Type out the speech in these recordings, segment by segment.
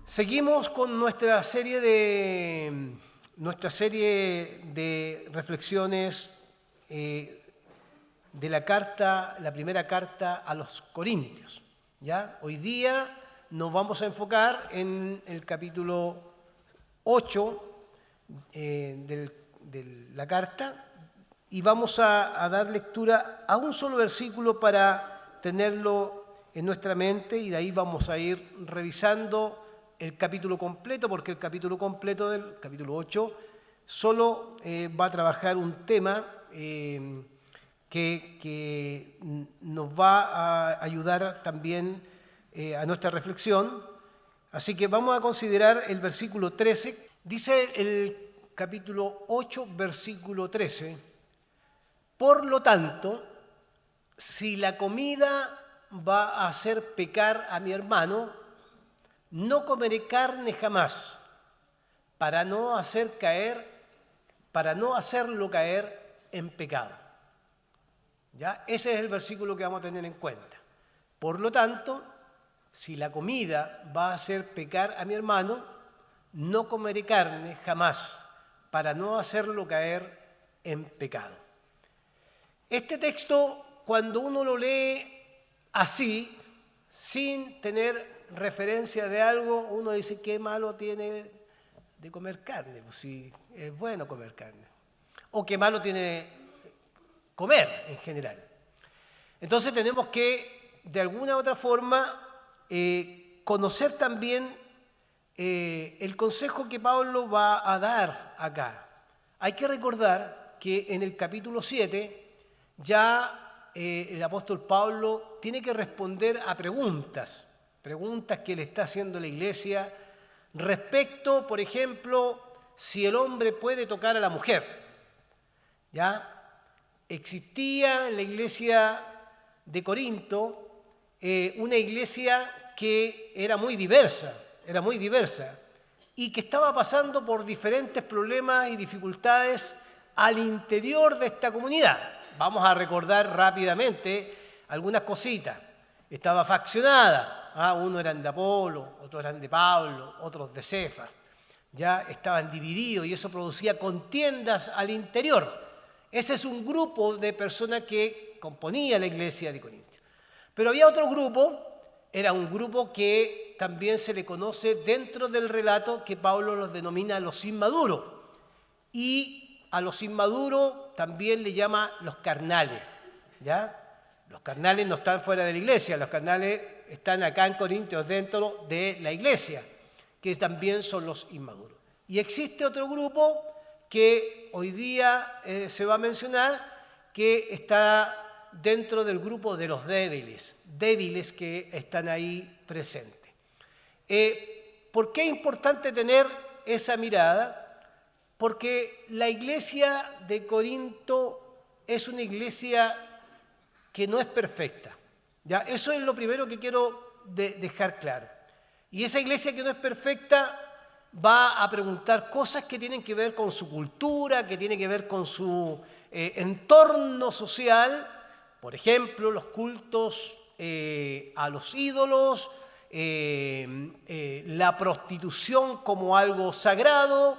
Seguimos con nuestra serie de reflexiones de la primera carta a los Corintios. ¿Ya? Hoy día nos vamos a enfocar en el capítulo 8 de la carta y vamos a dar lectura a un solo versículo para tenerlo en nuestra mente, y de ahí vamos a ir revisando el capítulo completo, porque el capítulo completo del capítulo 8 solo va a trabajar un tema que nos va a ayudar también a nuestra reflexión. Así que vamos a considerar el versículo 13. Dice el capítulo 8, versículo 13: por lo tanto, si la comida va a hacer pecar a mi hermano, no comeré carne jamás, para no hacerlo caer en pecado. ¿Ya? Ese es el versículo que vamos a tener en cuenta. Por lo tanto, si la comida va a hacer pecar a mi hermano, no comeré carne jamás, para no hacerlo caer en pecado. Este texto, cuando uno lo lee así, sin tener referencia de algo, uno dice: ¿qué malo tiene de comer carne? Pues sí, es bueno comer carne. O qué malo tiene comer en general. Entonces tenemos que, de alguna u otra forma, conocer también el consejo que Pablo va a dar acá. Hay que recordar que en el capítulo 7 ya el apóstol Pablo tiene que responder a preguntas que le está haciendo la iglesia respecto, por ejemplo, si el hombre puede tocar a la mujer. ¿Ya? Existía en la iglesia de Corinto una iglesia que era muy diversa, y que estaba pasando por diferentes problemas y dificultades al interior de esta comunidad. Vamos a recordar rápidamente algunas cositas. Estaba faccionada. Uno eran de Apolo, otros eran de Pablo, otros de Cefas. Ya estaban divididos y eso producía contiendas al interior. Ese es un grupo de personas que componía la iglesia de Corintios. Pero había otro grupo, era un grupo que también se le conoce dentro del relato, que Pablo los denomina los inmaduros. Y a los inmaduros también le llama los carnales. ¿Ya? Los carnales no están fuera de la iglesia, los carnales están acá en Corintios dentro de la iglesia, que también son los inmaduros. Y existe otro grupo que hoy día se va a mencionar, que está dentro del grupo de los débiles que están ahí presentes. ¿Por qué es importante tener esa mirada? Porque la iglesia de Corinto es una iglesia que no es perfecta. ¿Ya? Eso es lo primero que quiero dejar claro. Y esa iglesia que no es perfecta va a preguntar cosas que tienen que ver con su cultura, que tienen que ver con su entorno social. Por ejemplo, los cultos a los ídolos, la prostitución como algo sagrado.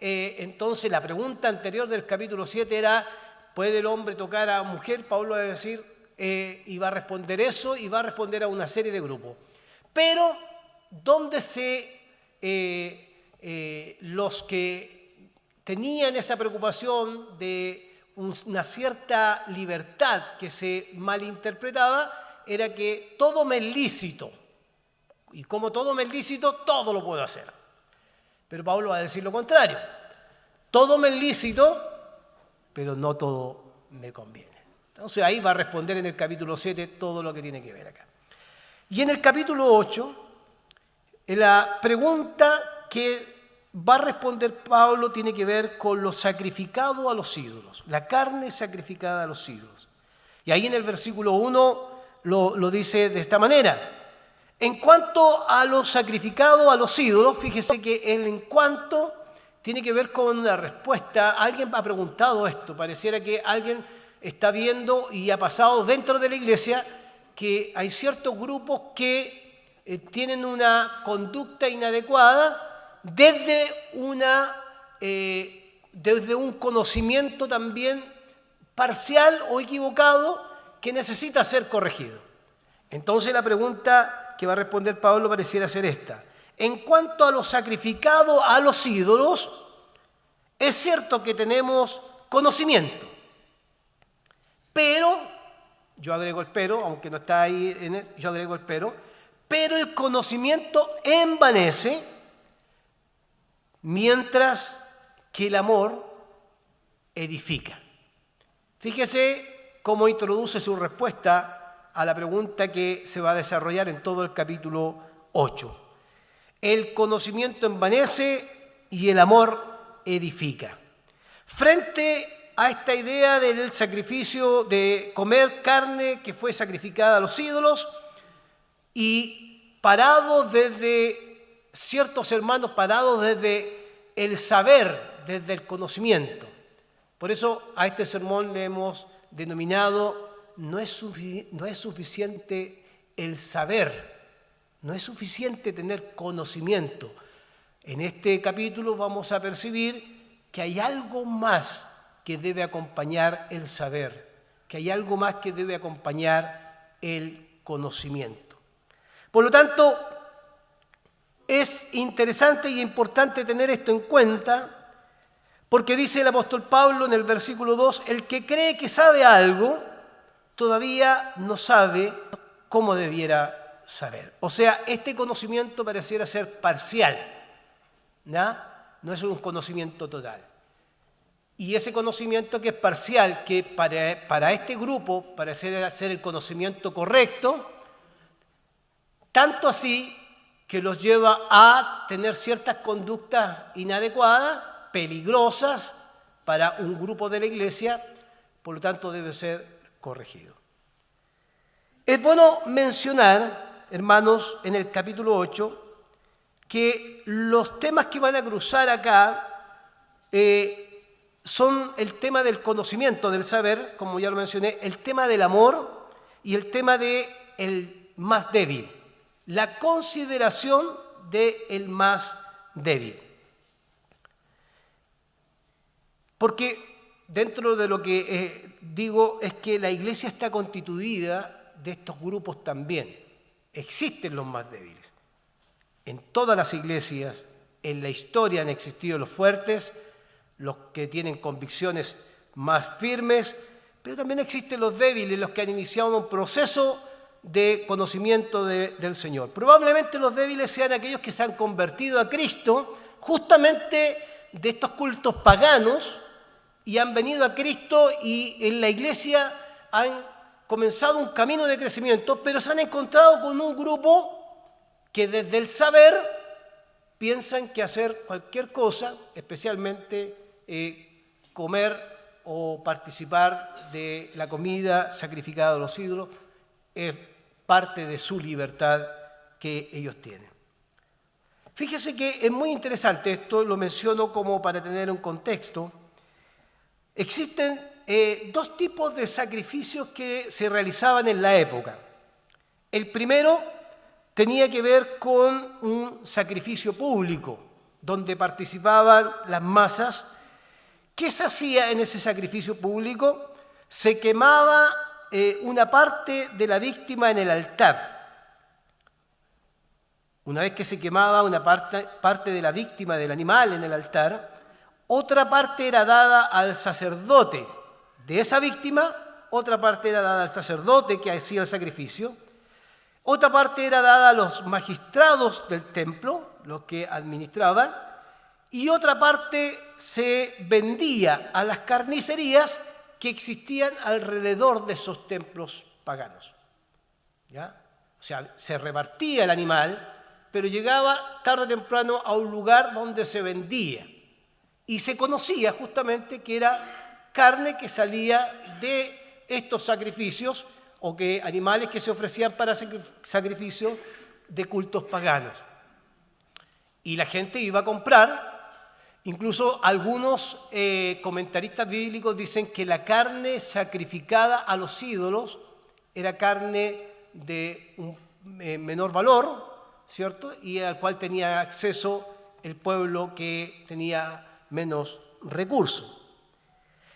Entonces, la pregunta anterior del capítulo 7 era: ¿puede el hombre tocar a mujer? Pablo va a decir, y va a responder eso, y va a responder a una serie de grupos. Pero, ¿dónde los que tenían esa preocupación de una cierta libertad que se malinterpretaba, era que todo me es lícito? Y como todo me es lícito, todo lo puedo hacer. Pero Pablo va a decir lo contrario. Todo me es lícito, pero no todo me conviene. Entonces ahí va a responder en el capítulo 7 todo lo que tiene que ver acá. Y en el capítulo 8, la pregunta que va a responder Pablo tiene que ver con lo sacrificado a los ídolos, la carne sacrificada a los ídolos. Y ahí en el versículo 1 lo dice de esta manera: en cuanto a lo sacrificado a los ídolos, fíjese que el en cuanto tiene que ver con una respuesta. Alguien ha preguntado esto, pareciera que alguien está viendo y ha pasado dentro de la iglesia que hay ciertos grupos que tienen una conducta inadecuada desde un conocimiento también parcial o equivocado que necesita ser corregido. Entonces la pregunta que va a responder Pablo pareciera ser esta. En cuanto a lo sacrificado a los ídolos, es cierto que tenemos conocimiento, pero, yo agrego el pero, aunque no está ahí, yo agrego el pero el conocimiento envanece, mientras que el amor edifica. Fíjese cómo introduce su respuesta a la pregunta que se va a desarrollar en todo el capítulo 8. El conocimiento envanece y el amor edifica. Frente a esta idea del sacrificio de comer carne que fue sacrificada a los ídolos y parados desde ciertos hermanos, parados desde el saber, desde el conocimiento. Por eso a este sermón le hemos denominado no es suficiente el saber. No es suficiente tener conocimiento. En este capítulo vamos a percibir que hay algo más que debe acompañar el saber, que hay algo más que debe acompañar el conocimiento. Por lo tanto, es interesante y importante tener esto en cuenta, porque dice el apóstol Pablo en el versículo 2, el que cree que sabe algo, todavía no sabe cómo debiera saber. O sea, este conocimiento pareciera ser parcial, ¿no? No es un conocimiento total. Y ese conocimiento que es parcial, que para este grupo pareciera ser el conocimiento correcto, tanto así que los lleva a tener ciertas conductas inadecuadas, peligrosas para un grupo de la iglesia, por lo tanto debe ser corregido. Es bueno mencionar, hermanos, en el capítulo 8, que los temas que van a cruzar acá son el tema del conocimiento, del saber, como ya lo mencioné, el tema del amor y el tema del más débil, la consideración del más débil. Porque dentro de lo que digo es que la iglesia está constituida de estos grupos también. Existen los más débiles. En todas las iglesias, en la historia han existido los fuertes, los que tienen convicciones más firmes, pero también existen los débiles, los que han iniciado un proceso de conocimiento del Señor. Probablemente los débiles sean aquellos que se han convertido a Cristo justamente de estos cultos paganos y han venido a Cristo y en la iglesia han comenzado un camino de crecimiento, pero se han encontrado con un grupo que desde el saber piensan que hacer cualquier cosa, especialmente comer o participar de la comida sacrificada a los ídolos, es parte de su libertad que ellos tienen. Fíjese que es muy interesante, esto lo menciono como para tener un contexto. Existen dos tipos de sacrificios que se realizaban en la época. El primero tenía que ver con un sacrificio público, donde participaban las masas. ¿Qué se hacía en ese sacrificio público? Se quemaba una parte de la víctima en el altar. Una vez que se quemaba una parte de la víctima del animal en el altar, otra parte era dada al sacerdote de esa víctima, otra parte era dada al sacerdote que hacía el sacrificio, otra parte era dada a los magistrados del templo, los que administraban, y otra parte se vendía a las carnicerías que existían alrededor de esos templos paganos. ¿Ya? O sea, se repartía el animal, pero llegaba tarde o temprano a un lugar donde se vendía. Y se conocía justamente que era carne que salía de estos sacrificios o que animales que se ofrecían para sacrificio de cultos paganos. Y la gente iba a comprar, incluso algunos comentaristas bíblicos dicen que la carne sacrificada a los ídolos era carne de un menor valor, ¿cierto? Y al cual tenía acceso el pueblo que tenía menos recursos.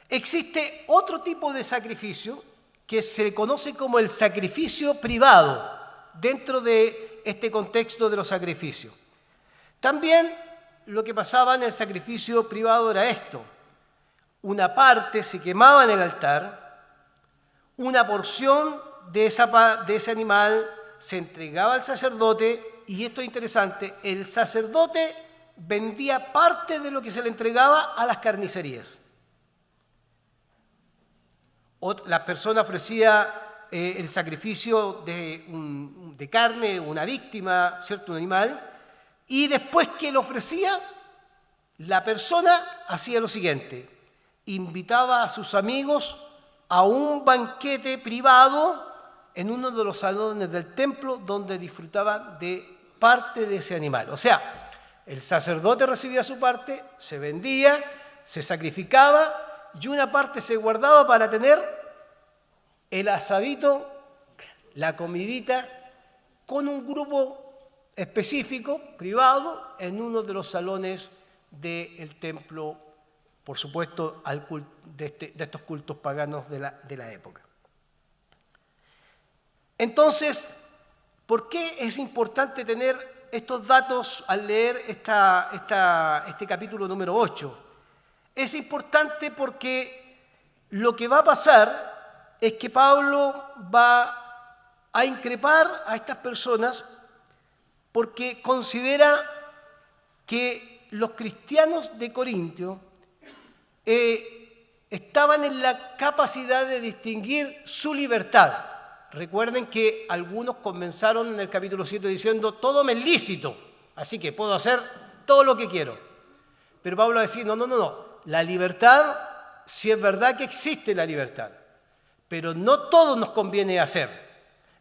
Existe otro tipo de sacrificio que se conoce como el sacrificio privado dentro de este contexto de los sacrificios. También lo que pasaba en el sacrificio privado era esto: una parte se quemaba en el altar, una porción de ese animal se entregaba al sacerdote, y esto es interesante, el sacerdote vendía parte de lo que se le entregaba a las carnicerías. La persona ofrecía el sacrificio de carne, una víctima, ¿cierto?, un animal, y después que lo ofrecía, la persona hacía lo siguiente: invitaba a sus amigos a un banquete privado en uno de los salones del templo donde disfrutaban de parte de ese animal. O sea, el sacerdote recibía su parte, se vendía, se sacrificaba, y una parte se guardaba para tener el asadito, la comidita, con un grupo específico, privado, en uno de los salones del templo, por supuesto, de estos cultos paganos de la época. Entonces, ¿por qué es importante tener estos datos al leer este capítulo número 8? Es importante porque lo que va a pasar es que Pablo va a increpar a estas personas porque considera que los cristianos de Corintio estaban en la capacidad de distinguir su libertad. Recuerden que algunos comenzaron en el capítulo 7 diciendo: todo me es lícito, así que puedo hacer todo lo que quiero. Pero Pablo va a decir: no. La libertad, sí es verdad que existe la libertad, pero no todo nos conviene hacer.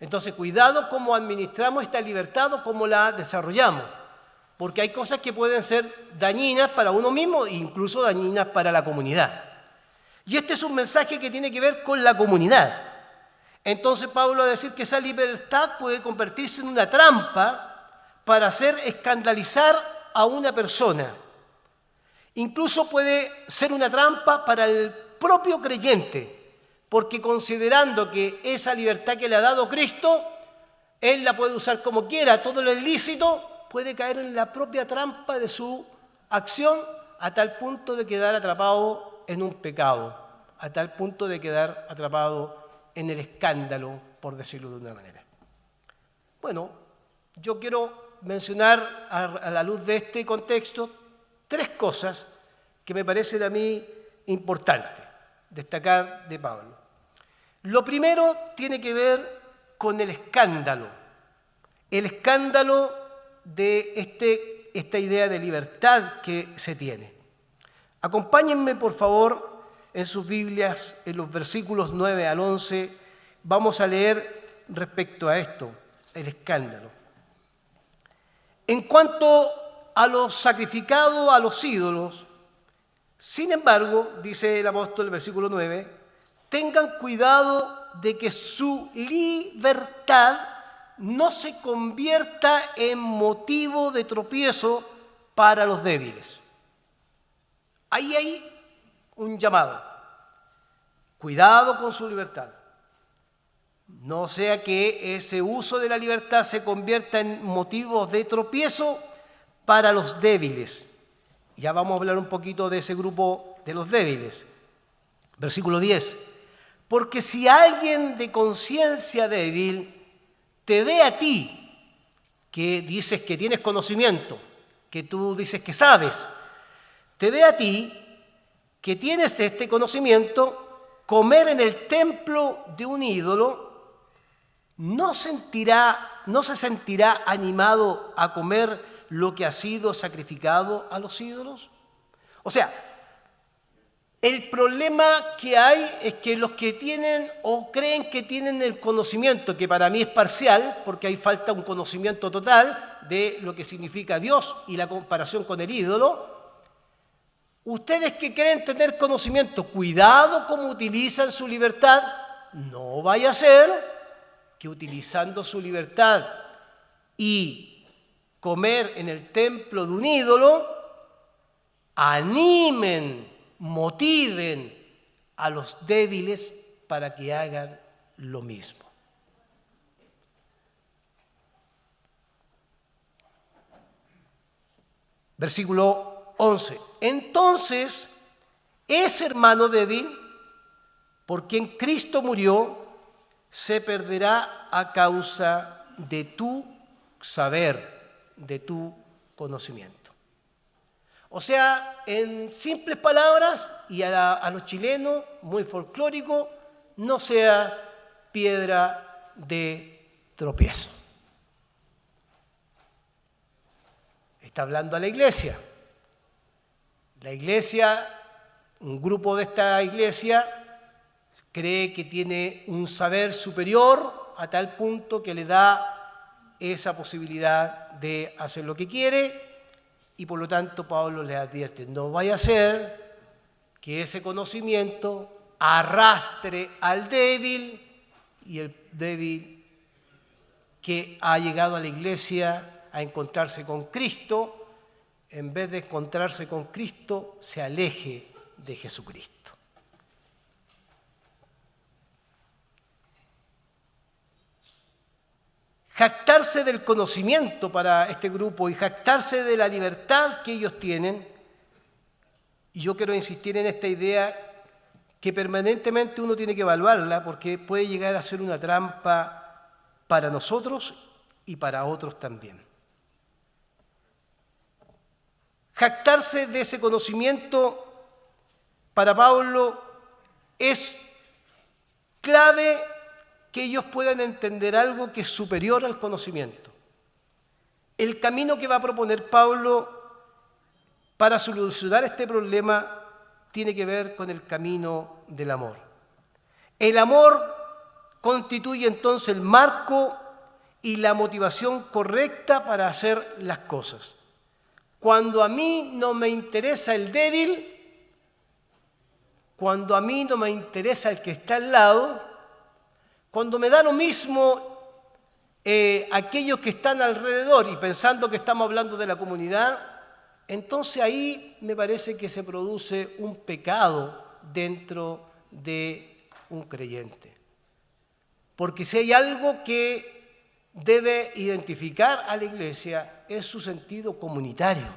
Entonces, cuidado cómo administramos esta libertad o cómo la desarrollamos, porque hay cosas que pueden ser dañinas para uno mismo e incluso dañinas para la comunidad. Y este es un mensaje que tiene que ver con la comunidad. Entonces Pablo va a decir que esa libertad puede convertirse en una trampa para hacer escandalizar a una persona. Incluso puede ser una trampa para el propio creyente, porque considerando que esa libertad que le ha dado Cristo, él la puede usar como quiera, todo lo ilícito, puede caer en la propia trampa de su acción a tal punto de quedar atrapado en un pecado, a tal punto de quedar atrapado en el escándalo, por decirlo de una manera. Bueno, yo quiero mencionar a la luz de este contexto 3 cosas que me parecen a mí importantes destacar de Pablo. Lo primero tiene que ver con el escándalo de esta idea de libertad que se tiene. Acompáñenme, por favor, en sus Biblias, en los versículos 9 al 11, vamos a leer respecto a esto, el escándalo. En cuanto a lo sacrificado a los ídolos, sin embargo, dice el apóstol, el versículo 9, tengan cuidado de que su libertad no se convierta en motivo de tropiezo para los débiles. Ahí hay un llamado. Cuidado con su libertad. No sea que ese uso de la libertad se convierta en motivo de tropiezo para los débiles. Ya vamos a hablar un poquito de ese grupo de los débiles. Versículo 10. Porque si alguien de conciencia débil te ve a ti, que dices que tienes conocimiento, que tú dices que sabes, te ve a ti, que tienes este conocimiento, comer en el templo de un ídolo, ¿no se sentirá animado a comer lo que ha sido sacrificado a los ídolos? O sea, el problema que hay es que los que tienen o creen que tienen el conocimiento, que para mí es parcial, porque ahí falta un conocimiento total de lo que significa Dios y la comparación con el ídolo, ustedes que creen tener conocimiento, cuidado cómo utilizan su libertad, no vaya a ser que utilizando su libertad y comer en el templo de un ídolo, animen, motiven a los débiles para que hagan lo mismo. Versículo 11. Entonces, ese hermano débil, por quien Cristo murió, se perderá a causa de tu saber, de tu conocimiento. O sea, en simples palabras, y a los chilenos, muy folclórico, no seas piedra de tropiezo. Está hablando a la iglesia. La iglesia, un grupo de esta iglesia, cree que tiene un saber superior a tal punto que le da esa posibilidad de hacer lo que quiere, y por lo tanto Pablo les advierte, no vaya a ser que ese conocimiento arrastre al débil, y el débil que ha llegado a la iglesia a encontrarse con Cristo, en vez de encontrarse con Cristo, se aleje de Jesucristo. Jactarse del conocimiento para este grupo y jactarse de la libertad que ellos tienen, y yo quiero insistir en esta idea que permanentemente uno tiene que evaluarla porque puede llegar a ser una trampa para nosotros y para otros también. Jactarse de ese conocimiento para Pablo es clave que ellos puedan entender algo que es superior al conocimiento. El camino que va a proponer Pablo para solucionar este problema tiene que ver con el camino del amor. El amor constituye entonces el marco y la motivación correcta para hacer las cosas. Cuando a mí no me interesa el débil, cuando a mí no me interesa el que está al lado, cuando me da lo mismo aquellos que están alrededor y pensando que estamos hablando de la comunidad, entonces ahí me parece que se produce un pecado dentro de un creyente. Porque si hay algo que debe identificar a la iglesia es su sentido comunitario.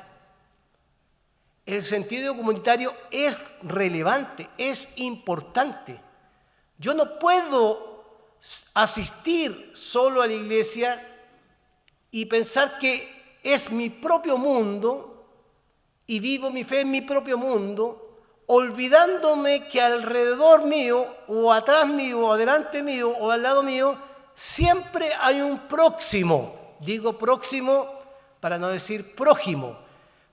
El sentido comunitario es relevante, es importante. Yo no puedo asistir solo a la iglesia y pensar que es mi propio mundo y vivo mi fe en mi propio mundo, olvidándome que alrededor mío, o atrás mío, o adelante mío, o al lado mío, siempre hay un próximo. Digo próximo para no decir prójimo,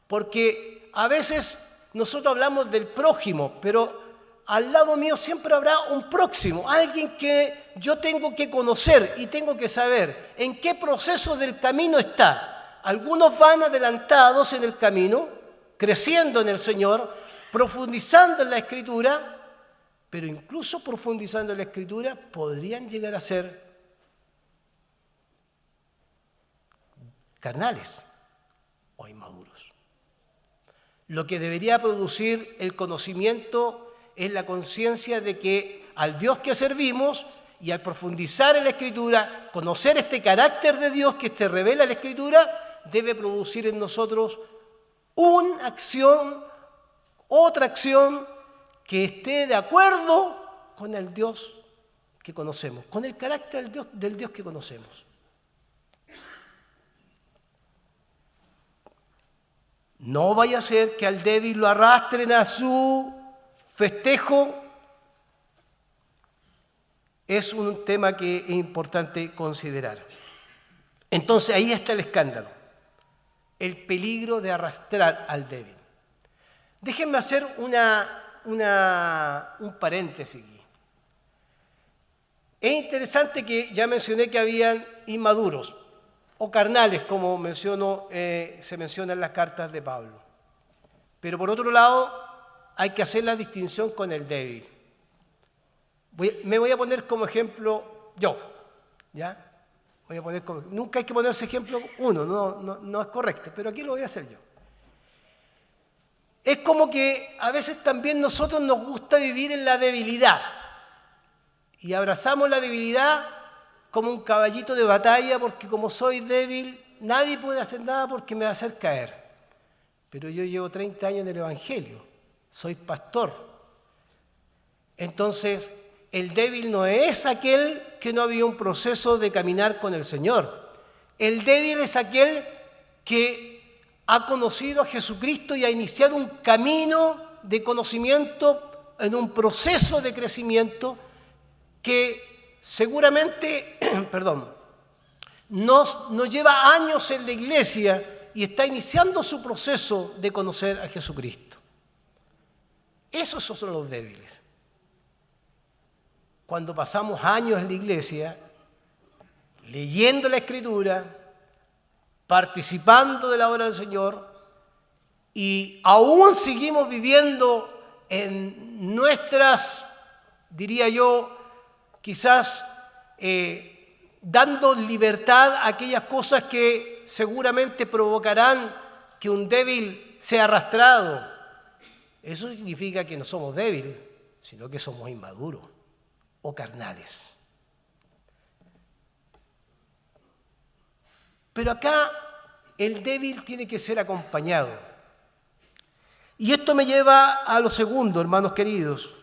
porque a veces nosotros hablamos del prójimo, pero al lado mío siempre habrá un próximo, alguien que yo tengo que conocer y tengo que saber en qué proceso del camino está. Algunos van adelantados en el camino, creciendo en el Señor, profundizando en la Escritura, pero incluso profundizando en la Escritura podrían llegar a ser carnales o inmaduros. Lo que debería producir el conocimiento es la conciencia de que al Dios que servimos y al profundizar en la Escritura, conocer este carácter de Dios que se revela en la Escritura, debe producir en nosotros una acción, otra acción que esté de acuerdo con el Dios que conocemos, con el carácter del Dios que conocemos. No vaya a ser que al débil lo arrastren a su festejo. Es un tema que es importante considerar. Entonces ahí está el escándalo, el peligro de arrastrar al débil. Déjenme hacer un paréntesis aquí. Es interesante que ya mencioné que habían inmaduros o carnales, como se menciona en las cartas de Pablo. Pero por otro lado, hay que hacer la distinción con el débil. Me voy a poner como ejemplo yo. ¿Ya? Voy a poner, nunca hay que ponerse ejemplo uno, no es correcto, pero aquí lo voy a hacer yo. Es como que a veces también nosotros nos gusta vivir en la debilidad y abrazamos la debilidad como un caballito de batalla porque como soy débil, nadie puede hacer nada porque me va a hacer caer. Pero yo llevo 30 años en el Evangelio, soy pastor. Entonces, el débil no es aquel que no había un proceso de caminar con el Señor. El débil es aquel que ha conocido a Jesucristo y ha iniciado un camino de conocimiento en un proceso de crecimiento que seguramente, nos lleva años en la iglesia y está iniciando su proceso de conocer a Jesucristo. Esos son los débiles. Cuando pasamos años en la iglesia, leyendo la Escritura, participando de la obra del Señor, y aún seguimos viviendo en nuestras, diría yo, quizás dando libertad a aquellas cosas que seguramente provocarán que un débil sea arrastrado. Eso significa que no somos débiles, sino que somos inmaduros o carnales. Pero acá el débil tiene que ser acompañado. Y esto me lleva a lo segundo, hermanos queridos,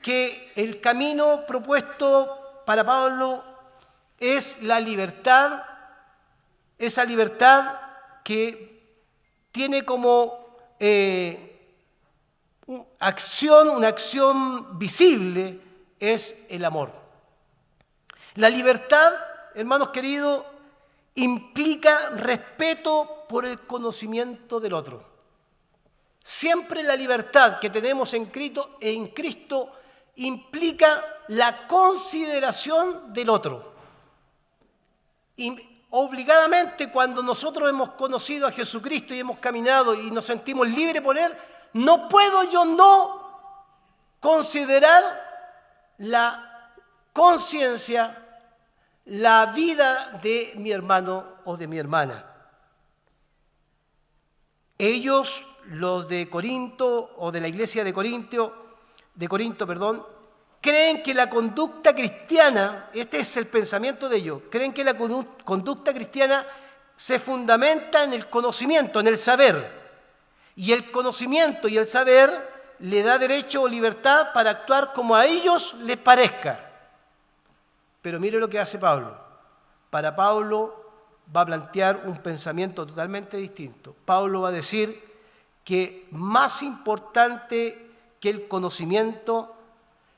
que el camino propuesto para Pablo es la libertad, esa libertad que tiene como una acción visible, es el amor. La libertad, hermanos queridos, implica respeto por el conocimiento del otro. Siempre la libertad que tenemos en Cristo implica la consideración del otro. Y obligadamente, cuando nosotros hemos conocido a Jesucristo y hemos caminado y nos sentimos libres por Él, no puedo yo no considerar la conciencia, la vida de mi hermano o de mi hermana. Ellos, los de Corinto o de la iglesia de Corinto, creen que la conducta cristiana, este es el pensamiento de ellos, creen que la conducta cristiana se fundamenta en el conocimiento, en el saber. Y el conocimiento y el saber le da derecho o libertad para actuar como a ellos les parezca. Pero mire lo que hace Pablo. Para Pablo va a plantear un pensamiento totalmente distinto. Pablo va a decir que más importante que el conocimiento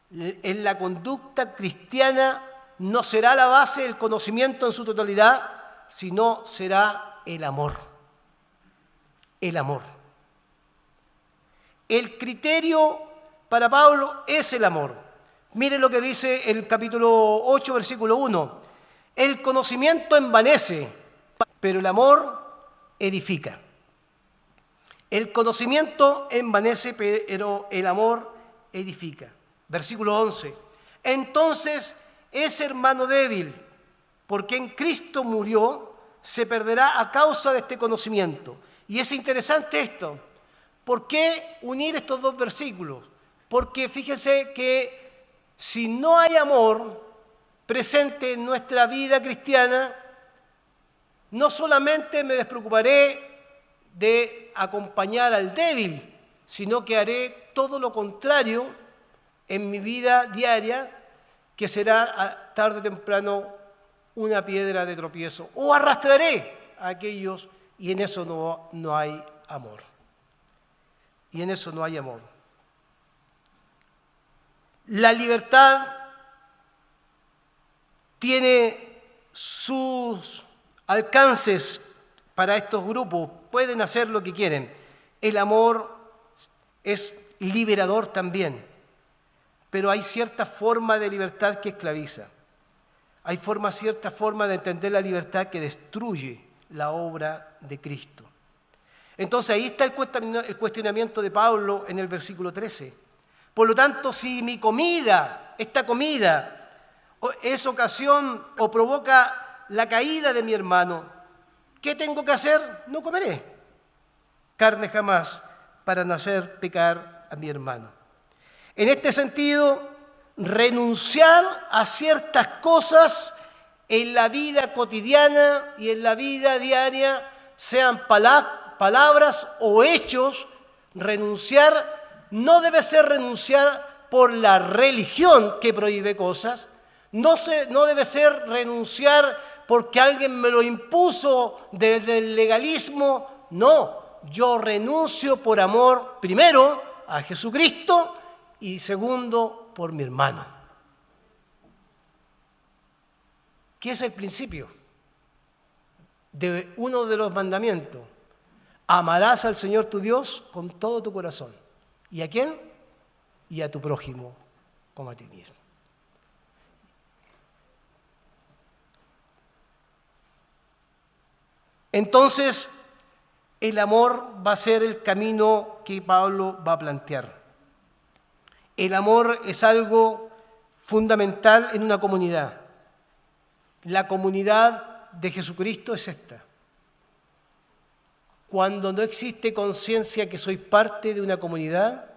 en la conducta cristiana no será la base del conocimiento en su totalidad, sino será el amor. El amor. El criterio para Pablo es el amor. Mire lo que dice el capítulo 8, versículo 1. El conocimiento envanece, pero el amor edifica. El conocimiento envanece, pero el amor edifica. Versículo 11. Entonces, ese hermano débil, porque en Cristo murió, se perderá a causa de este conocimiento. Y es interesante esto. ¿Por qué unir estos dos versículos? Porque fíjese que si no hay amor presente en nuestra vida cristiana, no solamente me despreocuparé de acompañar al débil, sino que haré todo lo contrario en mi vida diaria, que será tarde o temprano una piedra de tropiezo, o arrastraré a aquellos, y en eso no hay amor. Y en eso no hay amor. La libertad tiene sus alcances para estos grupos, pueden hacer lo que quieren. El amor es liberador también, pero hay cierta forma de libertad que esclaviza. Hay cierta forma de entender la libertad que destruye la obra de Cristo. Entonces ahí está el cuestionamiento de Pablo en el versículo 13. Por lo tanto, si mi comida, esta comida, es ocasión o provoca la caída de mi hermano, ¿qué tengo que hacer? No comeré carne jamás para no hacer pecar a mi hermano. En este sentido, renunciar a ciertas cosas en la vida cotidiana y en la vida diaria, sean palabras o hechos, renunciar no debe ser renunciar por la religión que prohíbe cosas, no debe ser renunciar porque alguien me lo impuso desde el legalismo, no, yo renuncio por amor primero a Jesucristo y segundo por mi hermano. ¿Qué es el principio de uno de los mandamientos? Amarás al Señor tu Dios con todo tu corazón. ¿Y a quién? Y a tu prójimo como a ti mismo. Entonces, el amor va a ser el camino que Pablo va a plantear. El amor es algo fundamental en una comunidad. La comunidad de Jesucristo es esta. Cuando no existe conciencia que soy parte de una comunidad,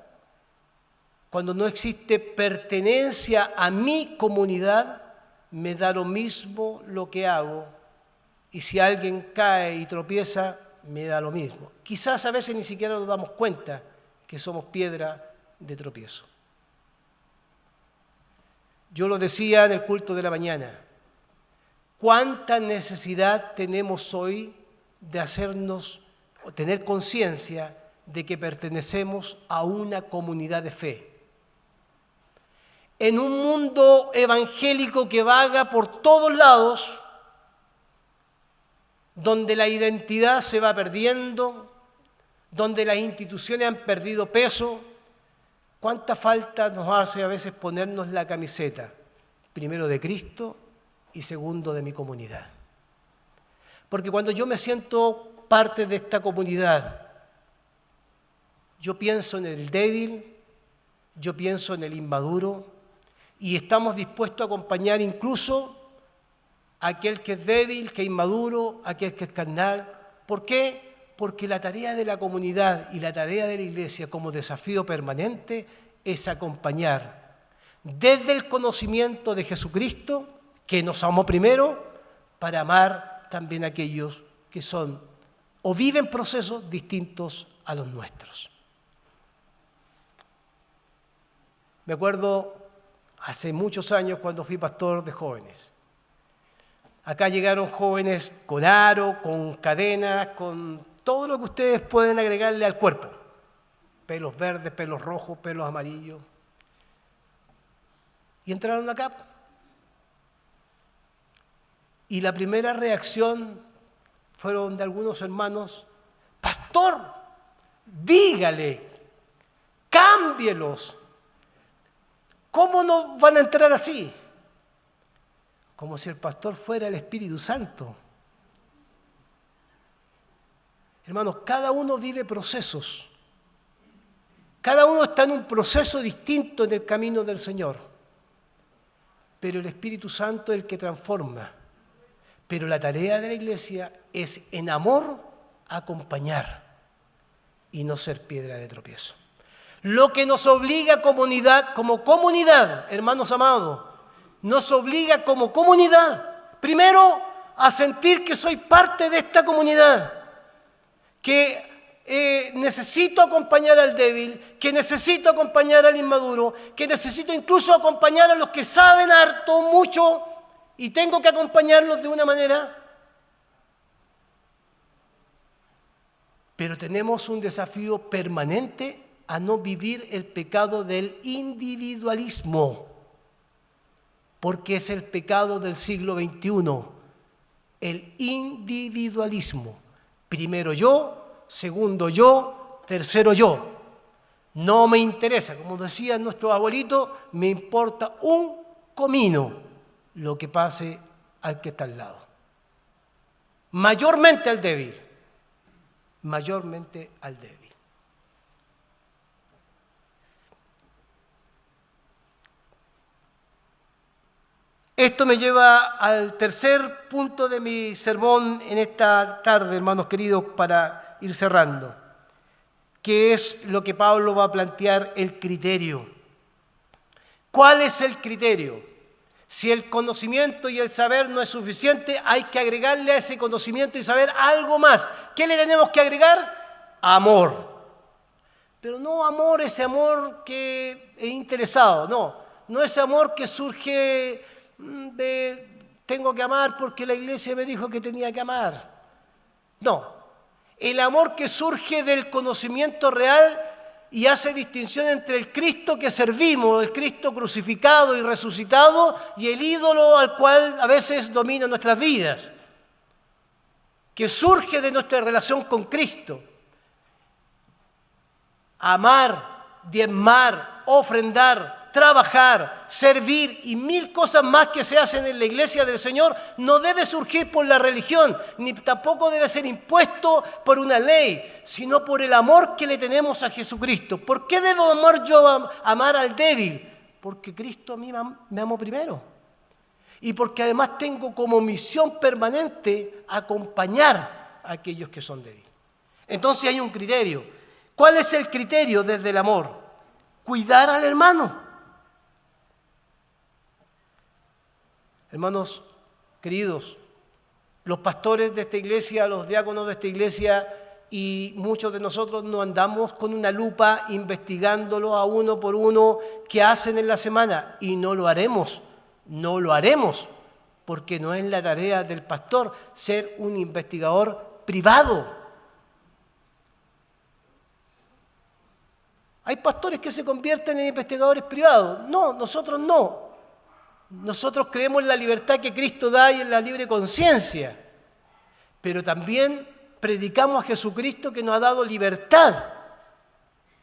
cuando no existe pertenencia a mi comunidad, me da lo mismo lo que hago. Y si alguien cae y tropieza, me da lo mismo. Quizás a veces ni siquiera nos damos cuenta que somos piedra de tropiezo. Yo lo decía en el culto de la mañana. ¿Cuánta necesidad tenemos hoy de hacernos o tener conciencia de que pertenecemos a una comunidad de fe? En un mundo evangélico que vaga por todos lados, donde la identidad se va perdiendo, donde las instituciones han perdido peso, ¿cuánta falta nos hace a veces ponernos la camiseta? Primero de Cristo y segundo de mi comunidad. Porque cuando yo me siento parte de esta comunidad, yo pienso en el débil, yo pienso en el inmaduro y estamos dispuestos a acompañar incluso a aquel que es débil, que es inmaduro, a aquel que es carnal. ¿Por qué? Porque la tarea de la comunidad y la tarea de la iglesia como desafío permanente es acompañar desde el conocimiento de Jesucristo, que nos amó primero, para amar también a aquellos que son o viven procesos distintos a los nuestros. Me acuerdo hace muchos años cuando fui pastor de jóvenes. Acá llegaron jóvenes con aro, con cadenas, con todo lo que ustedes pueden agregarle al cuerpo. Pelos verdes, pelos rojos, pelos amarillos. Y entraron acá. Y la primera reacción fueron de algunos hermanos: pastor, dígale, cámbielos. ¿Cómo no van a entrar así? Como si el pastor fuera el Espíritu Santo. Hermanos, cada uno vive procesos. Cada uno está en un proceso distinto en el camino del Señor. Pero el Espíritu Santo es el que transforma. Pero la tarea de la iglesia es, en amor, acompañar y no ser piedra de tropiezo. Lo que nos obliga como comunidad, hermanos amados, nos obliga como comunidad, primero, a sentir que soy parte de esta comunidad, que necesito acompañar al débil, que necesito acompañar al inmaduro, que necesito incluso acompañar a los que saben harto, mucho, y tengo que acompañarlos de una manera. Pero tenemos un desafío permanente a no vivir el pecado del individualismo, porque es el pecado del siglo XXI, el individualismo. Primero yo, segundo yo, tercero yo. No me interesa, como decían nuestros abuelitos, me importa un comino lo que pase al que está al lado. Mayormente al débil, mayormente al débil. Esto me lleva al tercer punto de mi sermón en esta tarde, hermanos queridos, para ir cerrando, que es lo que Pablo va a plantear, el criterio. ¿Cuál es el criterio? Si el conocimiento y el saber no es suficiente, hay que agregarle a ese conocimiento y saber algo más. ¿Qué le tenemos que agregar? Amor. Pero no amor, ese amor que es interesado, no ese amor que surge de tengo que amar porque la iglesia me dijo que tenía que amar. No, el amor que surge del conocimiento real y hace distinción entre el Cristo que servimos, el Cristo crucificado y resucitado, y el ídolo al cual a veces domina nuestras vidas, que surge de nuestra relación con Cristo. Amar, diezmar, ofrendar, trabajar, servir y mil cosas más que se hacen en la iglesia del Señor no debe surgir por la religión, ni tampoco debe ser impuesto por una ley, sino por el amor que le tenemos a Jesucristo. ¿Por qué debo amar al débil? Porque Cristo a mí me amó primero. Y porque además tengo como misión permanente acompañar a aquellos que son débiles. Entonces hay un criterio. ¿Cuál es el criterio desde el amor? Cuidar al hermano. Hermanos queridos, los pastores de esta iglesia, los diáconos de esta iglesia y muchos de nosotros no andamos con una lupa investigándolo a uno por uno qué hacen en la semana, y no lo haremos, porque no es la tarea del pastor ser un investigador privado. Hay pastores que se convierten en investigadores privados. No, nosotros no. Nosotros creemos en la libertad que Cristo da y en la libre conciencia. Pero también predicamos a Jesucristo que nos ha dado libertad.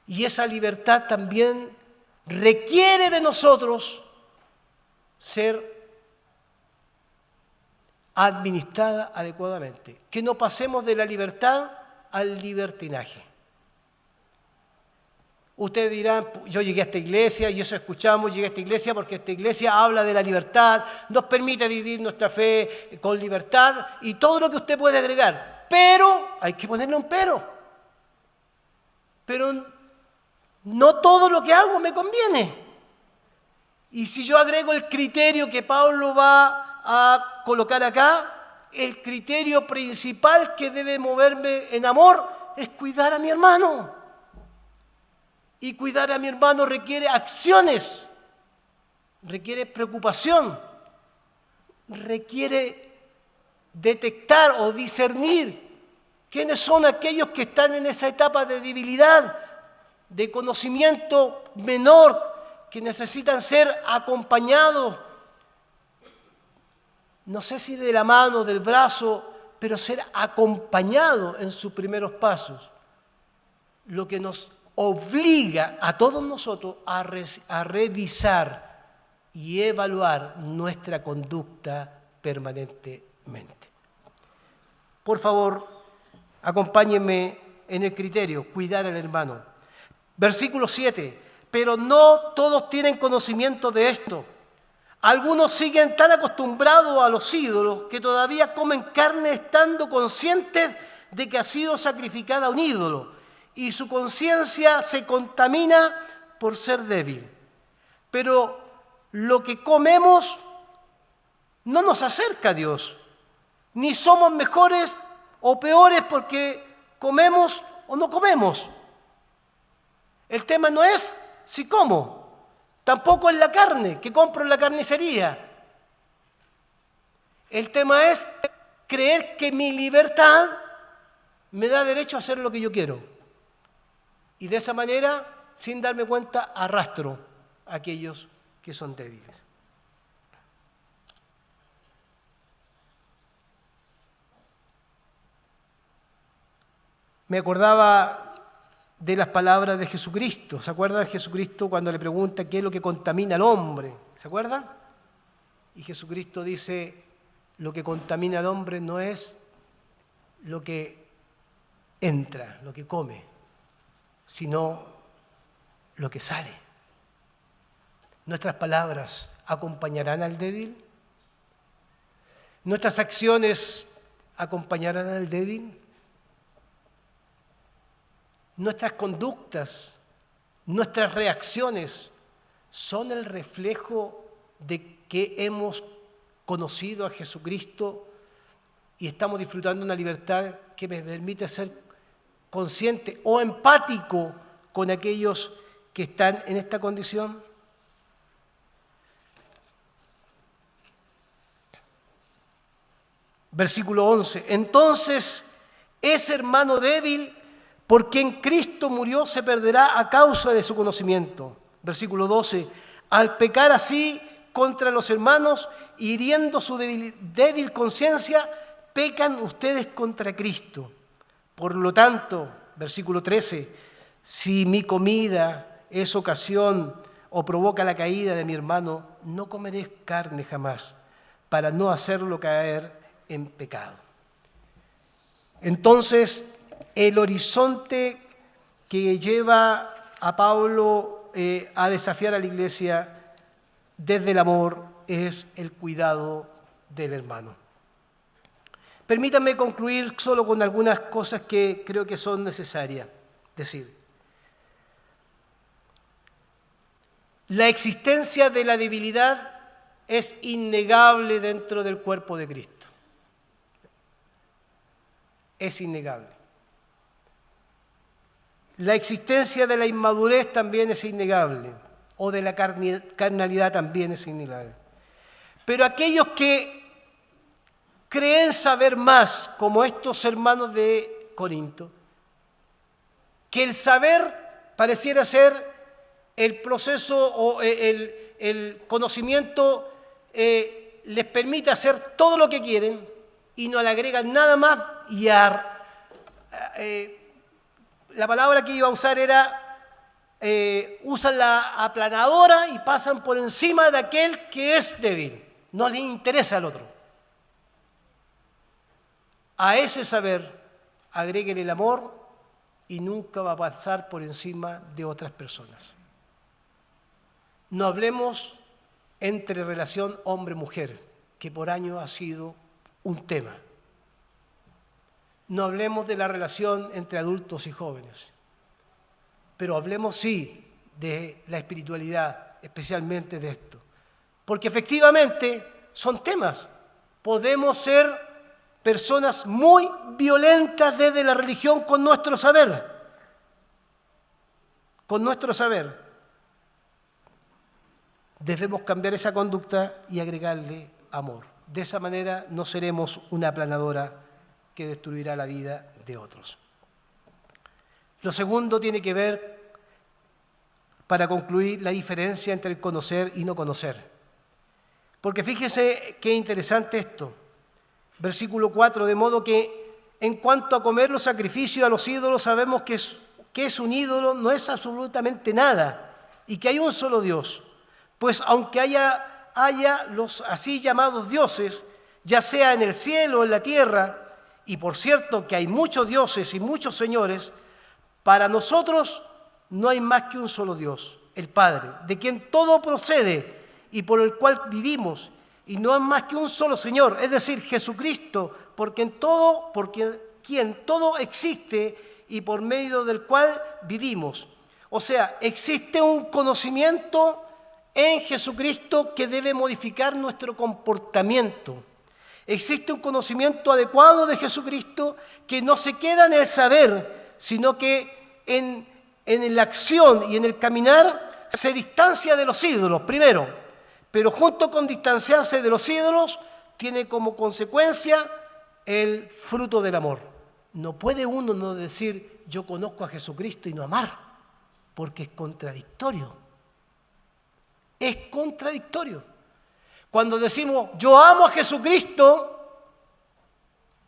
Y esa libertad también requiere de nosotros ser administrada adecuadamente. Que no pasemos de la libertad al libertinaje. Ustedes dirán, yo llegué a esta iglesia y eso escuchamos, llegué a esta iglesia porque esta iglesia habla de la libertad, nos permite vivir nuestra fe con libertad y todo lo que usted puede agregar. Pero, hay que ponerle un pero. Pero no todo lo que hago me conviene. Y si yo agrego el criterio que Pablo va a colocar acá, el criterio principal que debe moverme en amor es cuidar a mi hermano. Y cuidar a mi hermano requiere acciones, requiere preocupación, requiere detectar o discernir quiénes son aquellos que están en esa etapa de debilidad, de conocimiento menor, que necesitan ser acompañados, no sé si de la mano, del brazo, pero ser acompañados en sus primeros pasos. Lo que nos obliga a todos nosotros a revisar y evaluar nuestra conducta permanentemente. Por favor, acompáñenme en el criterio, cuidar al hermano. Versículo 7, pero no todos tienen conocimiento de esto. Algunos siguen tan acostumbrados a los ídolos que todavía comen carne estando conscientes de que ha sido sacrificada a un ídolo. Y su conciencia se contamina por ser débil. Pero lo que comemos no nos acerca a Dios, ni somos mejores o peores porque comemos o no comemos. El tema no es si como, tampoco es la carne que compro en la carnicería. El tema es creer que mi libertad me da derecho a hacer lo que yo quiero. Y de esa manera, sin darme cuenta, arrastro a aquellos que son débiles. Me acordaba de las palabras de Jesucristo. ¿Se acuerdan de Jesucristo cuando le pregunta qué es lo que contamina al hombre? ¿Se acuerdan? Y Jesucristo dice, lo que contamina al hombre no es lo que entra, lo que come, sino lo que sale. ¿Nuestras palabras acompañarán al débil? ¿Nuestras acciones acompañarán al débil? ¿Nuestras conductas, nuestras reacciones son el reflejo de que hemos conocido a Jesucristo y estamos disfrutando una libertad que me permite ser consciente o empático con aquellos que están en esta condición? Versículo 11. Entonces, ese hermano débil por quien Cristo murió se perderá a causa de su conocimiento. Versículo 12. Al pecar así contra los hermanos, hiriendo su débil conciencia, pecan ustedes contra Cristo. Por lo tanto, versículo 13, si mi comida es ocasión o provoca la caída de mi hermano, no comeré carne jamás, para no hacerlo caer en pecado. Entonces, el horizonte que lleva a Pablo a desafiar a la iglesia desde el amor es el cuidado del hermano. Permítanme concluir solo con algunas cosas que creo que son necesarias decir. La existencia de la debilidad es innegable dentro del cuerpo de Cristo. Es innegable. La existencia de la inmadurez también es innegable, o de la carnalidad también es innegable. Pero aquellos que creen saber más, como estos hermanos de Corinto, que el saber pareciera ser el proceso o el conocimiento les permite hacer todo lo que quieren y no le agregan nada más y la palabra que iba a usar era usan la aplanadora y pasan por encima de aquel que es débil. No les interesa al otro. A ese saber agréguele el amor y nunca va a pasar por encima de otras personas. No hablemos entre relación hombre-mujer, que por años ha sido un tema. No hablemos de la relación entre adultos y jóvenes, pero hablemos sí de la espiritualidad, especialmente de esto. Porque efectivamente son temas. Podemos ser personas muy violentas desde la religión con nuestro saber. Con nuestro saber. Debemos cambiar esa conducta y agregarle amor. De esa manera no seremos una aplanadora que destruirá la vida de otros. Lo segundo tiene que ver, para concluir, la diferencia entre el conocer y no conocer. Porque fíjese qué interesante esto. Versículo 4, de modo que en cuanto a comer los sacrificios a los ídolos, sabemos que es un ídolo, no es absolutamente nada, y que hay un solo Dios. Pues aunque haya los así llamados dioses, ya sea en el cielo o en la tierra, y por cierto que hay muchos dioses y muchos señores, para nosotros no hay más que un solo Dios, el Padre, de quien todo procede y por el cual vivimos, y no hay más que un solo Señor, es decir, Jesucristo, por quien todo existe y por medio del cual vivimos. O sea, existe un conocimiento en Jesucristo que debe modificar nuestro comportamiento. Existe un conocimiento adecuado de Jesucristo que no se queda en el saber, sino que en la acción y en el caminar se distancia de los ídolos, primero, pero junto con distanciarse de los ídolos, tiene como consecuencia el fruto del amor. No puede uno no decir, yo conozco a Jesucristo y no amar, porque es contradictorio. Es contradictorio. Cuando decimos, yo amo a Jesucristo,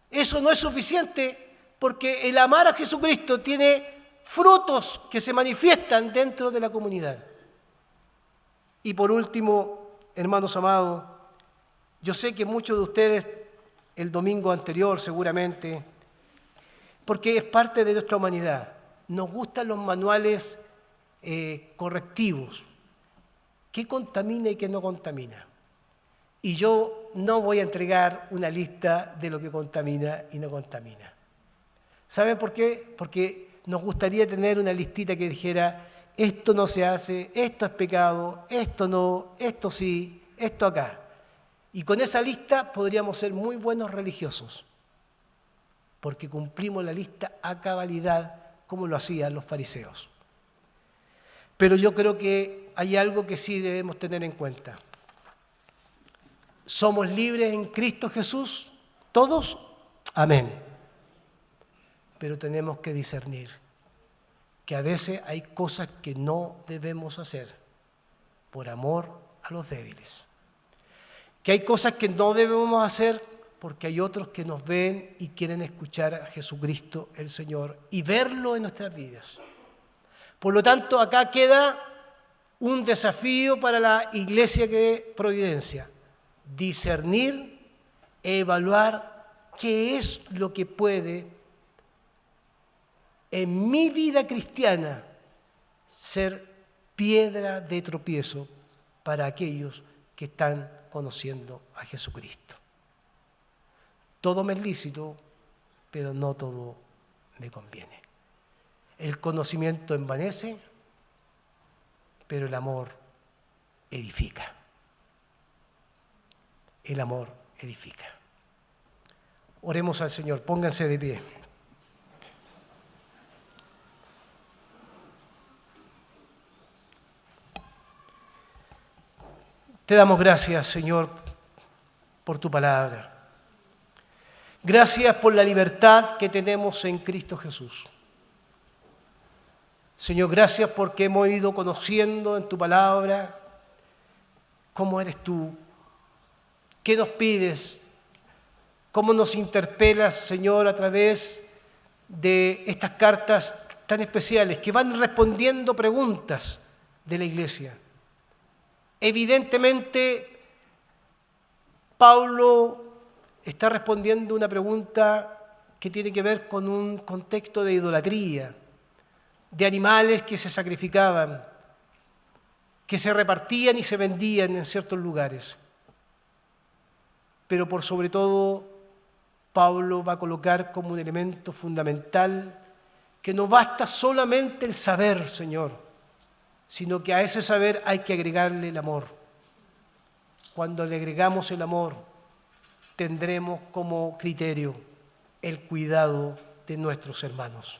eso no es suficiente, porque el amar a Jesucristo tiene frutos que se manifiestan dentro de la comunidad. Y por último, hermanos amados, yo sé que muchos de ustedes el domingo anterior seguramente, porque es parte de nuestra humanidad, nos gustan los manuales correctivos, qué contamina y qué no contamina. Y yo yo no voy a entregar una lista de lo que contamina y no contamina. ¿Saben por qué? Porque nos gustaría tener una listita que dijera, esto no se hace, esto es pecado, esto no, esto sí, esto acá. Y con esa lista podríamos ser muy buenos religiosos, porque cumplimos la lista a cabalidad como lo hacían los fariseos. Pero yo creo que hay algo que sí debemos tener en cuenta. ¿Somos libres en Cristo Jesús? ¿Todos? Amén. Pero tenemos que discernir que a veces hay cosas que no debemos hacer por amor a los débiles. Que hay cosas que no debemos hacer porque hay otros que nos ven y quieren escuchar a Jesucristo el Señor y verlo en nuestras vidas. Por lo tanto, acá queda un desafío para la Iglesia de Providencia. Discernir, evaluar qué es lo que puede en mi vida cristiana ser piedra de tropiezo para aquellos que están conociendo a Jesucristo. Todo me es lícito, pero no todo me conviene. El conocimiento envanece, pero el amor edifica. El amor edifica. Oremos al Señor, pónganse de pie. Te damos gracias, Señor, por tu palabra. Gracias por la libertad que tenemos en Cristo Jesús. Señor, gracias porque hemos ido conociendo en tu palabra cómo eres tú, qué nos pides, cómo nos interpelas, Señor, a través de estas cartas tan especiales que van respondiendo preguntas de la Iglesia. Evidentemente, Pablo está respondiendo una pregunta que tiene que ver con un contexto de idolatría, de animales que se sacrificaban, que se repartían y se vendían en ciertos lugares. Pero por sobre todo, Pablo va a colocar como un elemento fundamental que no basta solamente el saber, Señor, sino que a ese saber hay que agregarle el amor. Cuando le agregamos el amor, tendremos como criterio el cuidado de nuestros hermanos.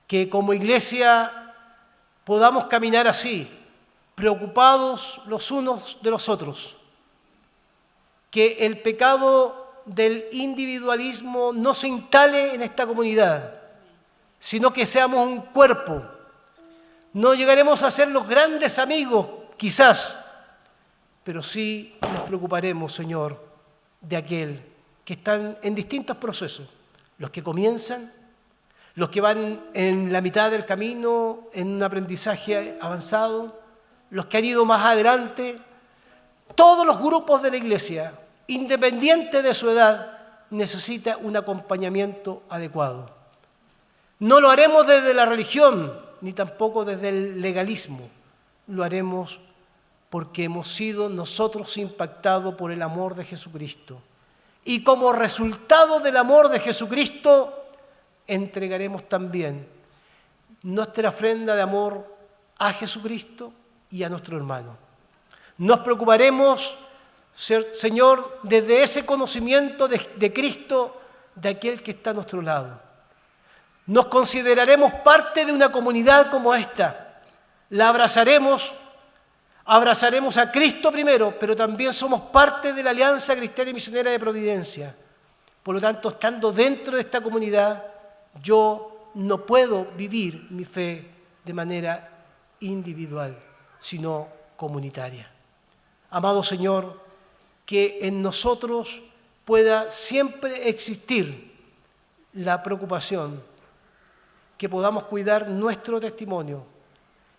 Que como iglesia podamos caminar así, preocupados los unos de los otros. Que el pecado del individualismo no se instale en esta comunidad, sino que seamos un cuerpo. No llegaremos a ser los grandes amigos, quizás, pero sí nos preocuparemos, Señor, de aquel que están en distintos procesos, los que comienzan, los que van en la mitad del camino en un aprendizaje avanzado, los que han ido más adelante. Todos los grupos de la Iglesia, independiente de su edad, necesita un acompañamiento adecuado. No lo haremos desde la religión, ni tampoco desde el legalismo. Lo haremos porque hemos sido nosotros impactados por el amor de Jesucristo. Y como resultado del amor de Jesucristo, entregaremos también nuestra ofrenda de amor a Jesucristo y a nuestro hermano. Nos preocuparemos, Señor, desde ese conocimiento de Cristo, de aquel que está a nuestro lado. Nos consideraremos parte de una comunidad como esta. La abrazaremos a Cristo primero, pero también somos parte de la Alianza Cristiana y Misionera de Providencia. Por lo tanto, estando dentro de esta comunidad, yo no puedo vivir mi fe de manera individual, sino comunitaria. Amado Señor, que en nosotros pueda siempre existir la preocupación, que podamos cuidar nuestro testimonio,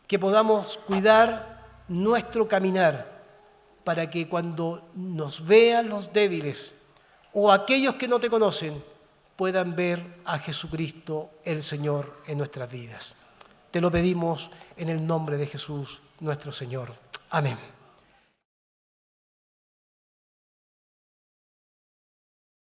que podamos cuidar nuestro caminar, para que cuando nos vean los débiles o aquellos que no te conocen, puedan ver a Jesucristo el Señor en nuestras vidas. Te lo pedimos en el nombre de Jesús, nuestro Señor. Amén.